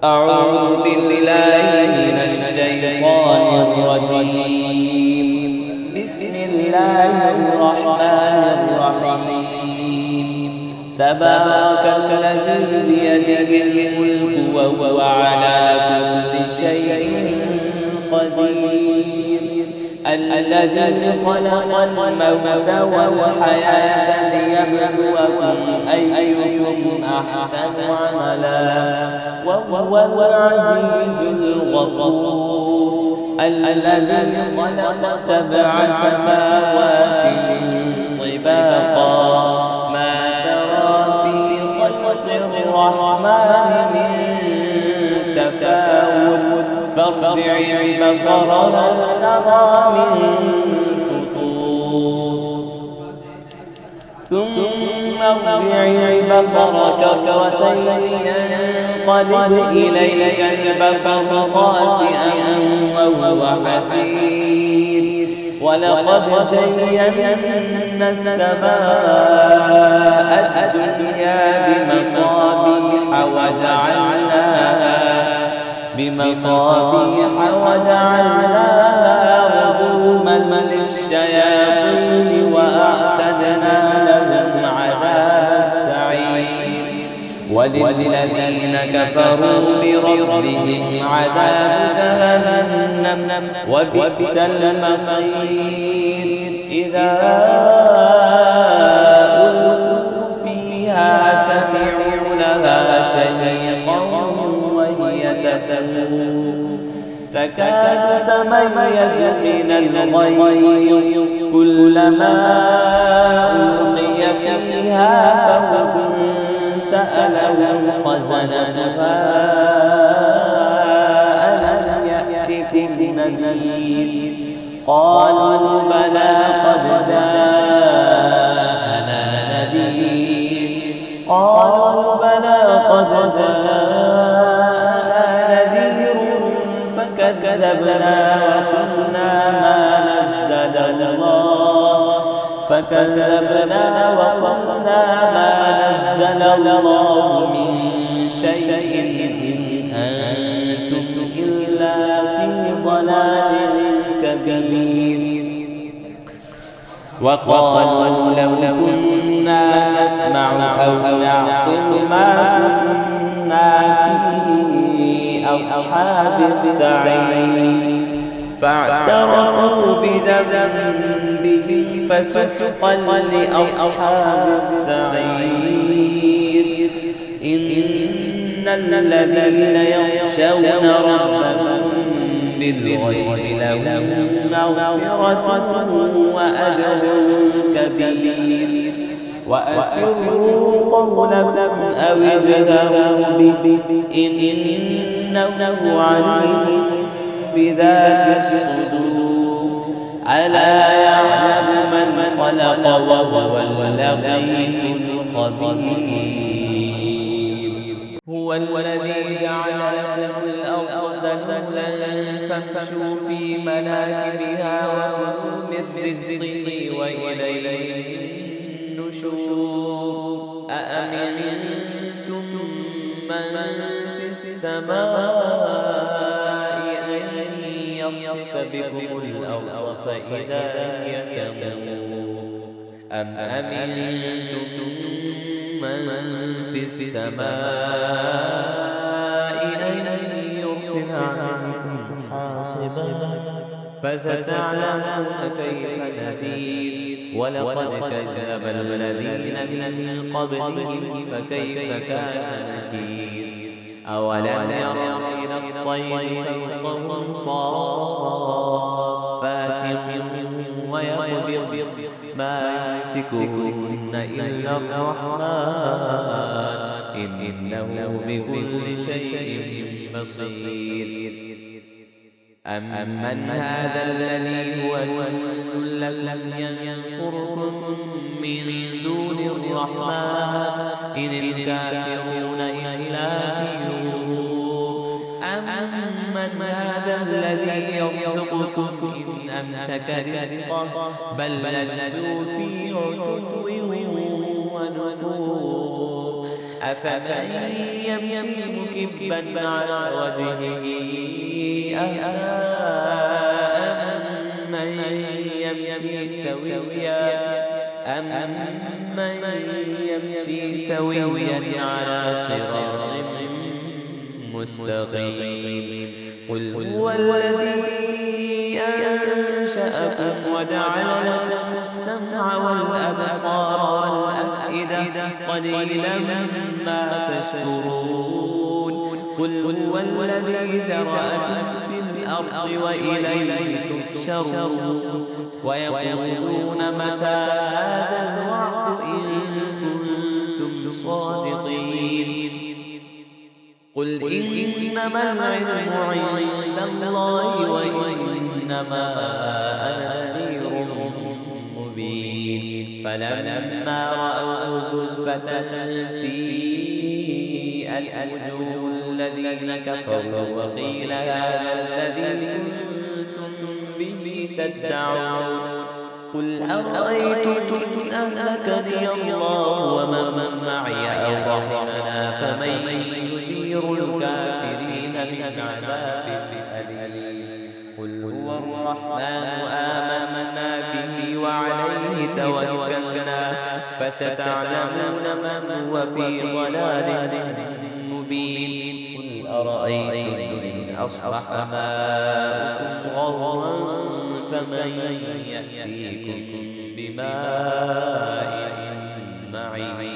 أعوذ بالله من الشيطان الرجيم. بسم الله الرحمن الرحيم. تبارك الذي بيده الملك وهو على كل شيء قدير. الذي خلق الموت والحياة ليبلوكم أيكم أحسن عملا وهو العزيز الغفور. الذي خلق 7 سماوات طباقا ما ترى في خلق الرحمن من تفاوت فارجع البصر هل ترى من فطور ثم ارجع البصر كرتين ينقلب إليك البصر خاسئا وهو حسير. ولقد زينا السماء الدنيا بمصابيح وجعلناها رجوما للشياطين وأعتدنا لهم عذاب السعير. وللذين كفروا بربهم عذاب جهنم وبئس المصير. إذا ألقوا فيها سمعوا لها شهيقا وهي تفور تكاد تميز من الغيظ كلما ألقي فيها فوج سألهم خزنتها ألم يأتكم نذير قالوا بلى قد جاءنا نذير قالوا بلى قد جاءنا نذير فكذبنا وقلنا ما نزل الله من شيء إن أنتم إلا في ضلال كبير. وقالوا لو كنا نسمع أو نعقل ما كنا في أصحاب السعير فاعترفوا بذنبهم فسحقا لأصحاب السعير. إن الذين يخشون ربهم بالغيب لهم مغفرة وأجر كبير. وأسروا قولكم أو اجهروا به إنه عليم بذات الصدور. ألا يعلم من خلق وهو اللطيف الخبير. هو الذي جعل لكم الأرض ذللا فامشوا في مناكبها وكلوا من رزقه وإليه النشور. أأمنتم من في السماء أن يخسف بكم الأرض فإذا هي تمور أم أمنتم من في السماء أن يرسل عليكم حاصبا فستعلمون كيف نذير. ولقد كذب الذين من قبلهم فكيف كان نكير. أولم يروا إلى الطير فوقهم صافات ويقبض ما يمسكهن إلا الرحمن إنه بكل شيء بصير. أمن هذا الذي هو جند لم ينصركم من دون الرحمن إن الكافرون إلا في غرور. أمن هذا الذي يرزقكم إن أمسك رزقه بل لجوا في عتو ونفور. أفمن يمشي مكبا على وجهه أهدى أمن يمشي سويا على صراط مستقيم قل هو الذي أنشأكم وجعل لكم السمع والأبصار والأفئدة قليلا ما تشكرون قل هو الذي ذرأكم في الأرض وإليه تحشرون ويقولون متى هذا الوعد إن كنتم صادقين قل إنما العلم عند الله وإنما أنا نذير مبين فلما رأوا زلفة سيئت وجوه الذين كفروا وقيل هذا الذي كنتم به تدعون قل أرأيتم إن أهلكني الله ومن معي أو رحمنا فمن يجير الكافرين من عذاب أليم قل هو الرحمن آمنا به وعليه توكلنا فستعلمون من هو في ضلال مبين قل أرأيتم إن أصبح ماؤكم غورا فمن يأتيكم بماء معين